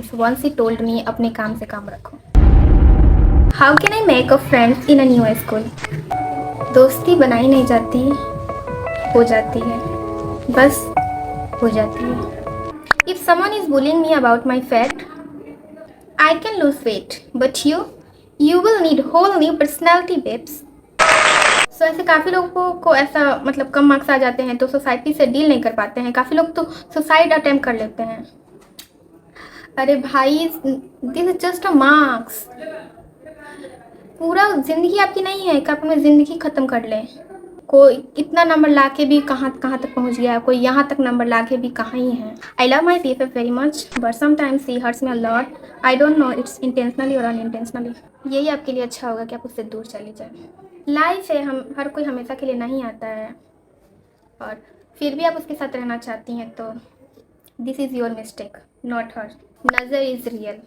Moms once ही told me अपने काम से काम रखो। How can I make a friends in a new school? दोस्ती बनाई नहीं जाती, हो जाती है, बस हो जाती है। If someone is bullying me about my fat, I can lose weight, but you will need whole new personality babes. So ऐसे काफ़ी लोगों को ऐसा मतलब कम मार्क्स आ जाते हैं तो सोसाइटी से डील नहीं कर पाते हैं। काफ़ी लोग तो सुसाइड अटेम्प्ट कर लेते हैं। अरे भाई, this is just a marks. पूरा ज़िंदगी आपकी नहीं है कि आप अपनी ज़िंदगी ख़त्म कर लें। कोई इतना नंबर ला के भी कहाँ कहाँ तक पहुँच गया है, कोई यहाँ तक नंबर ला के भी कहाँ ही है। I love my BFF very much but sometimes she hurts me a lot. I don't know it's intentionally और अनइंटेंशनली। यही आपके लिए अच्छा होगा कि आप उससे दूर चली जाए। लाइफ है, हम हर कोई हमेशा के लिए नहीं आता है, और फिर भी आप उसके साथ रहना चाहती हैं तो this is your mistake, not her. नज़र is real.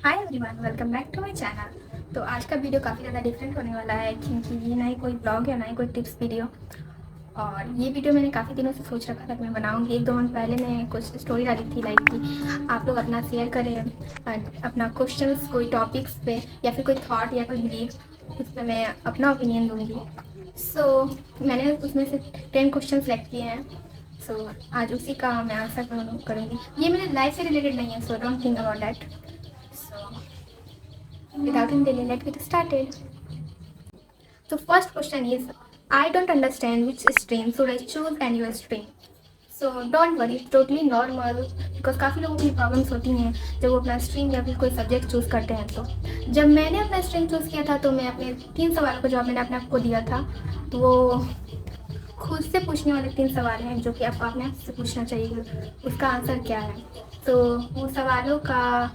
Hi everyone, welcome back to my channel. तो आज का वीडियो काफ़ी ज़्यादा डिफरेंट होने वाला है क्योंकि ये ना ही कोई ब्लॉग है ना ही कोई टिप्स वीडियो। और ये वीडियो मैंने काफ़ी दिनों से सोच रखा था कि मैं बनाऊंगी। 1-2 मंथ पहले मैं कुछ स्टोरी डाली थी लाइक कि आप लोग अपना शेयर करें अपना क्वेश्चंस कोई टॉपिक्स पे या फिर कोई थॉट या कोई बिलीव, उस पर मैं अपना ओपिनियन दूंगी। सो मैंने उसमें से 10 क्वेश्चन सेलेक्ट किए हैं। सो आज उसी का मैं आंसर करूँगी। ये मेरे लाइफ से रिलेटेड नहीं है, so don't think about that. So without any delay, let's get started. So first question is, I don't understand which stream should I choose and your stream. So don't worry, it's totally normal because काफ़ी लोगों की problems होती हैं जब वो अपना stream या फिर कोई सब्जेक्ट चूज़ करते हैं। तो जब मैंने अपना स्ट्रीम चूज़ किया था तो मैं अपने 3 सवालों का जवाब मैंने अपने आप को दिया था। तो वो खुद से पूछने वाले 3 सवाल हैं जो कि आपको अपने आप से पूछना चाहिए उसका आंसर क्या है। तो वो सवालों का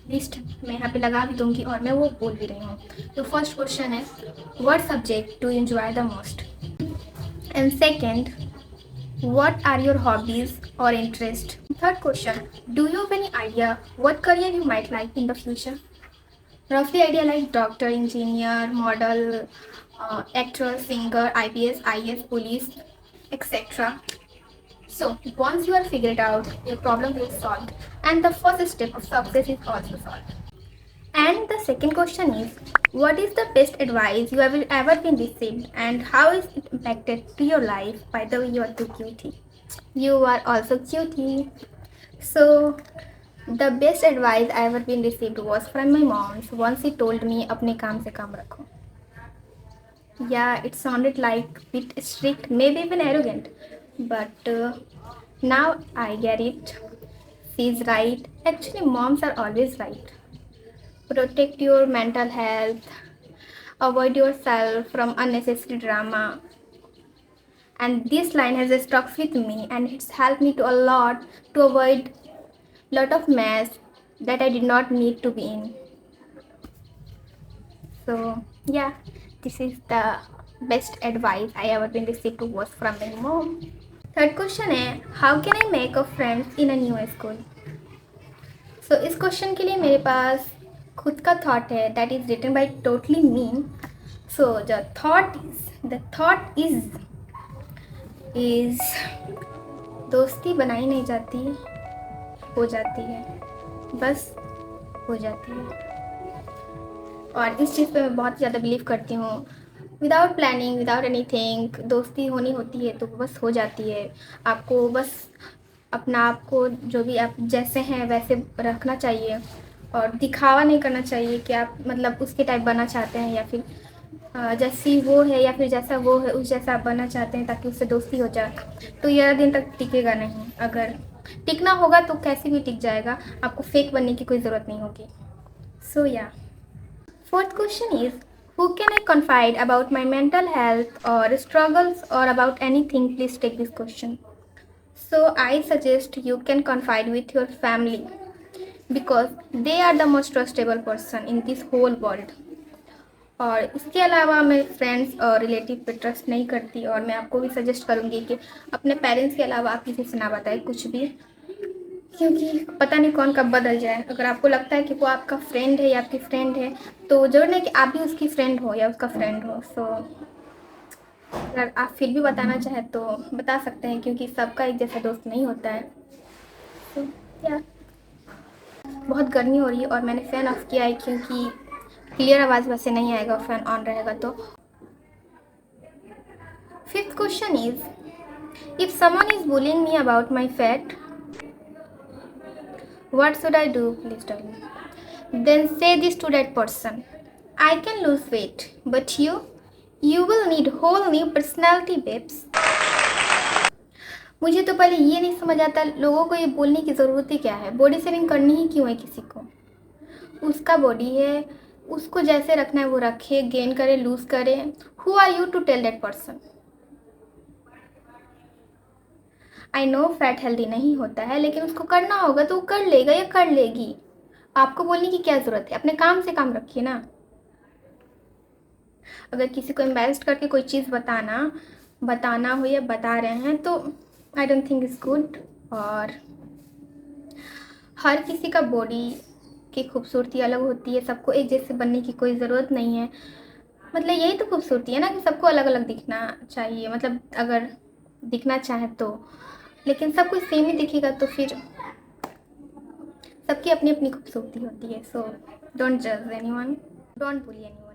लिस्ट मैं यहाँ पे लगा भी दूंगी और मैं वो बोल भी रही हूँ। तो फर्स्ट क्वेश्चन है, what subject do you enjoy the most? And second, what are your hobbies और interest? Third question, do you have any idea what career you might like in the future? रफली idea like doctor, engineer, model, actor, singer, IPS, IAS, police, etc. So once you are figured out, your problem is solved and the first step of success is also solved. And the second question is, what is the best advice you have ever been received and how is it impacted to your life? By the way, you are too cutie. You are also cutie. So the best advice I ever been received was from my mom. Once she told me अपने काम से काम रखो. Yeah, it sounded like a bit strict, maybe even arrogant, but now I get it. She's right. Actually, moms are always right. Protect your mental health, avoid yourself from unnecessary drama. And this line has stuck with me and it's helped me to a lot to avoid lot of mess that I did not need to be in. So yeah, this is the best advice I ever been received was from my mom. Third question है, how can I make a friends in a new school? So इस क्वेश्चन के लिए मेरे पास खुद का thought है that is written by totally me. So the thought is दोस्ती बनाई नहीं जाती, हो जाती है, बस हो जाती है। और इस चीज़ पे मैं बहुत ज़्यादा बिलीव करती हूँ। विदाउट प्लानिंग, विदाउट एनीथिंग दोस्ती होनी होती है तो बस हो जाती है। आपको बस अपना आप को जो भी आप जैसे हैं वैसे रखना चाहिए और दिखावा नहीं करना चाहिए कि आप मतलब उसके टाइप बनना चाहते हैं या फिर जैसी वो है या फिर जैसा वो है उस जैसा आप बनना चाहते हैं ताकि उससे दोस्ती हो जाए। तो यह दिन तक टिकेगा नहीं। अगर टिकना होगा तो कैसे भी टिक जाएगा, आपको फेक बनने की कोई ज़रूरत नहीं होगी। सो या fourth question is, who can I confide about my mental health or struggles or about anything? Please take this question. So I suggest you can confide with your family because they are the most trustable person in this whole world. और इसके अलावा मैं friends और relative पे trust नहीं करती और मैं आपको भी सजेस्ट करूँगी कि अपने पेरेंट्स के अलावा आप किसी से ना बताएं कुछ भी। क्योंकि पता नहीं कौन कब बदल जाए। अगर आपको लगता है कि वो आपका फ्रेंड है या आपकी फ्रेंड है, तो ज़रूर नहीं कि आप भी उसकी फ्रेंड हो या उसका फ्रेंड हो। सो अगर आप फिर भी बताना चाहें तो बता सकते हैं, क्योंकि सबका एक जैसा दोस्त नहीं होता है। तो या बहुत गर्मी हो रही है और मैंने फ़ैन ऑफ किया है, क्योंकि क्लियर आवाज़ वैसे नहीं आएगा फ़ैन ऑन रहेगा तो। Fifth question is, if someone is bullying me about my fat, what should I do? Please tell me. Then say this to that person: I can lose weight, but you will need whole new personality, babes. मुझे तो पहले ये नहीं समझ आता लोगों को ये बोलने की ज़रूरत ही क्या है। बॉडी शेविंग करनी ही क्यों है किसी को? उसका बॉडी है, उसको जैसे रखना है वो रखे, गेन करे लूज करे। Who are you to tell that person? I know fat healthy नहीं होता है, लेकिन उसको करना होगा तो वो कर लेगा या कर लेगी। आपको बोलने की क्या ज़रूरत है? अपने काम से काम रखिए ना। अगर किसी को एम्बैरेस्ड करके कोई चीज़ बताना हो या बता रहे हैं तो I don't think is good. और हर किसी का बॉडी की खूबसूरती अलग होती है, सबको एक जैसे बनने की कोई ज़रूरत नहीं है। मतलब यही तो खूबसूरती है ना, कि सबको अलग अलग दिखना चाहिए। मतलब अगर दिखना चाहे तो, लेकिन सब कुछ सेम ही दिखेगा तो फिर सबकी अपनी अपनी खूबसूरती होती है। सो डोंट जज एनीवन, डोंट बुली एनीवन।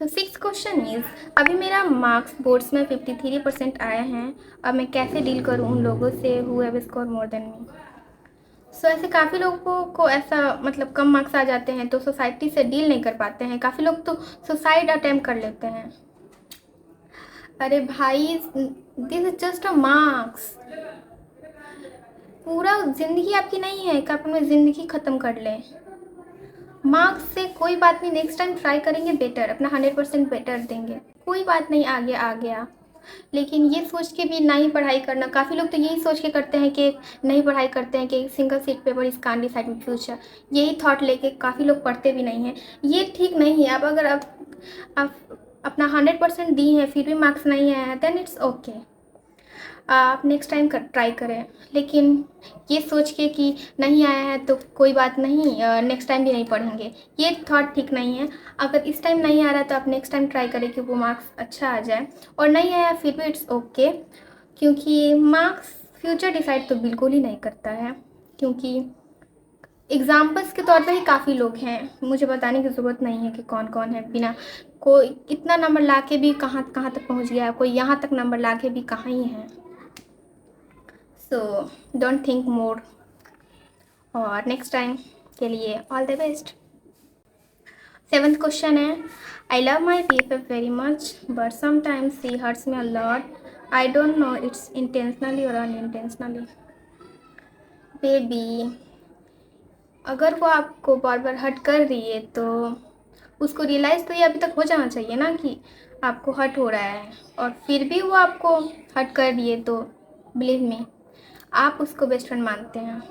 तो सिक्स क्वेश्चन इज, अभी मेरा मार्क्स बोर्ड्स में 53% आए हैं। अब मैं कैसे डील करूँ उन लोगों से who have score more than me? So ऐसे काफ़ी लोगों को ऐसा मतलब कम मार्क्स आ जाते हैं तो सोसाइटी से डील नहीं कर पाते हैं। काफ़ी लोग तो सुसाइड अटेम्प्ट कर लेते हैं। अरे भाई, this is just a marks. पूरा ज़िंदगी आपकी नहीं है कि आप अपनी ज़िंदगी ख़त्म कर लें। मार्क्स से कोई बात नहीं, नेक्स्ट टाइम ट्राई करेंगे बेटर, अपना 100% बेटर देंगे, कोई बात नहीं, आगे आ गया। लेकिन ये सोच के भी नहीं पढ़ाई करना, काफ़ी लोग तो यही सोच के करते हैं कि नहीं पढ़ाई करते हैं कि सिंगल सीट पेपर इस कान डिसाइड इन फ्यूचर। यही थॉट लेके काफ़ी लोग पढ़ते भी नहीं हैं। ये ठीक नहीं है। अब अगर आप अपना 100% दी हैं फिर भी मार्क्स नहीं आया है, देन इट्स ओके, आप नेक्स्ट टाइम ट्राई करें। लेकिन ये सोच के कि नहीं आया है तो कोई बात नहीं, नेक्स्ट टाइम भी नहीं पढ़ेंगे, ये थॉट ठीक नहीं है। अगर इस टाइम नहीं आ रहा तो आप नेक्स्ट टाइम ट्राई करें कि वो मार्क्स अच्छा आ जाए, और नहीं आया फिर भी इट्स ओके, क्योंकि मार्क्स फ्यूचर डिसाइड तो बिल्कुल ही नहीं करता है। क्योंकि एग्ज़ाम्पल्स के तौर पे ही काफ़ी लोग हैं, मुझे बताने की ज़रूरत नहीं है कि कौन कौन है। बिना कोई इतना नंबर ला के भी कहाँ कहाँ तक पहुँच गया है, कोई यहाँ तक नंबर ला के भी कहाँ ही है। सो डोंट थिंक मोर, और नेक्स्ट टाइम के लिए all the best. Seventh question is, I love my BFF very much but sometimes she hurts me a lot, I don't know it's intentionally और unintentionally. Baby, अगर वो आपको बार बार hurt कर रही है तो उसको रियलाइज़ तो ये अभी तक हो जाना चाहिए ना कि आपको हर्ट हो रहा है, और फिर भी वो आपको हर्ट कर रही है तो बिलीव मी, आप उसको बेस्ट फ्रेंड मानते हैं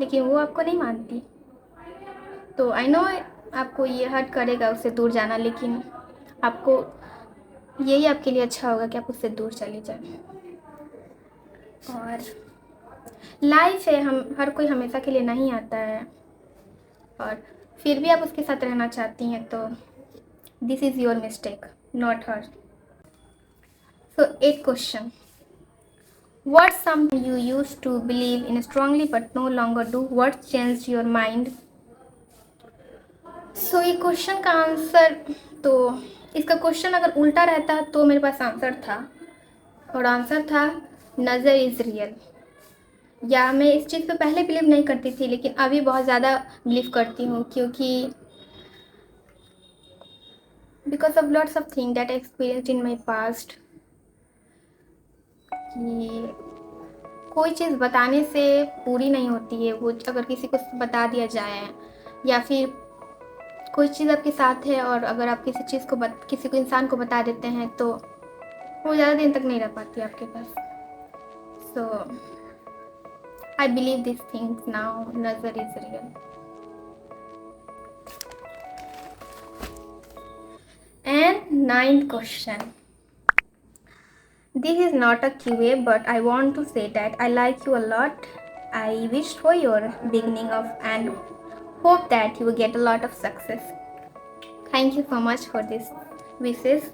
लेकिन वो आपको नहीं मानती। तो आई नो आपको ये हर्ट करेगा उससे दूर जाना, लेकिन आपको यही आपके लिए अच्छा होगा कि आप उससे दूर चले जाएं। और लाइफ है, हम हर कोई हमेशा के लिए नहीं आता है, और फिर भी आप उसके साथ रहना चाहती हैं तो this is your mistake, not her. So at question, what something you used to believe in strongly but no longer do, what changed your mind? सो ये क्वेश्चन का आंसर, तो इसका क्वेश्चन अगर उल्टा रहता तो मेरे पास आंसर था, और आंसर था नज़र इज़ रियल। या मैं इस चीज़ पे पहले बिलीव नहीं करती थी लेकिन अभी बहुत ज़्यादा बिलीव करती हूँ, क्योंकि because of lots of thing that I experienced in my past, कि कोई चीज़ बताने से पूरी नहीं होती है। वो अगर किसी को बता दिया जाए, या फिर कोई चीज़ आपके साथ है और अगर आप किसी चीज़ को किसी को इंसान को बता देते हैं तो वो ज़्यादा दिन तक नहीं रह पाती आपके पास। So I believe this things now, नज़र is real. And ninth question, this is not a QA but I want to say that I like you a lot. I wish for your beginning of and hope that you will get a lot of success. Thank you so much for this wishes.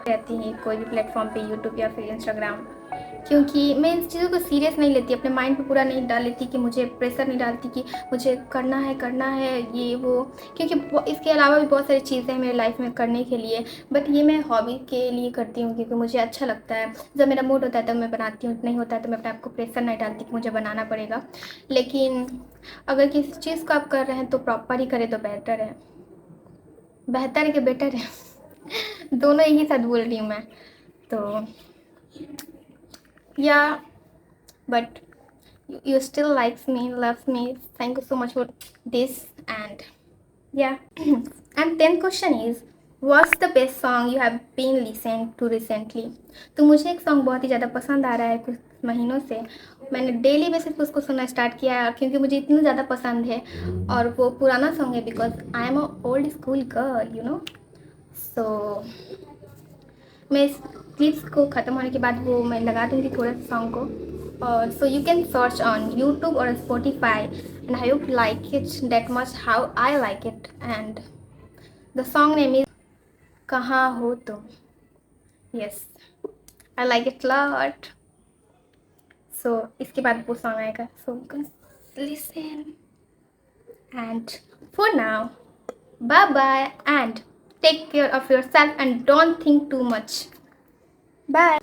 रहती हैं कोई भी platform पे, YouTube या फिर Instagram, क्योंकि मैं इन चीज़ों को सीरियस नहीं लेती, अपने माइंड पे पूरा नहीं डाल लेती, कि मुझे प्रेशर नहीं डालती कि मुझे करना है ये वो, क्योंकि इसके अलावा भी बहुत सारी चीज़ें हैं मेरी लाइफ में करने के लिए, बट ये मैं हॉबी के लिए करती हूँ क्योंकि मुझे अच्छा लगता है। जब मेरा मूड होता है तब मैं बनाती हूँ, नहीं होता है तो मैं अपने आप को प्रेशर नहीं डालती कि मुझे बनाना पड़ेगा। लेकिन अगर किसी चीज़ को आप कर रहे हैं तो प्रॉपर ही करें तो बेटर है, बेहतर है कि बेटर है दोनों एक ही साथ बोल रही हूँ मैं तो या, but you still likes me, loves me. Thank you so much for this. And yeah. And 10th question is, what's the best song you have been listening to recently? तो मुझे एक सॉन्ग बहुत ही ज़्यादा पसंद आ रहा है कुछ महीनों से, मैंने डेली बेसिस पे उसको सुनना स्टार्ट किया है क्योंकि मुझे इतना ज़्यादा पसंद है, और वो पुराना सॉन्ग है because I am a old school girl you know. सो मैं इस क्लिप्स को ख़त्म होने के बाद वो मैं लगा दूँगी थोड़ा सा सॉन्ग को, और so you can search on YouTube और Spotify, and I hope like it that much how I like it. And the song name is कहाँ हो तुम। Yes, I like it lot. So इसके बाद वो सॉन्ग आएगा, so you can listen. And for now, bye bye and take care of yourself and don't think too much. Bye.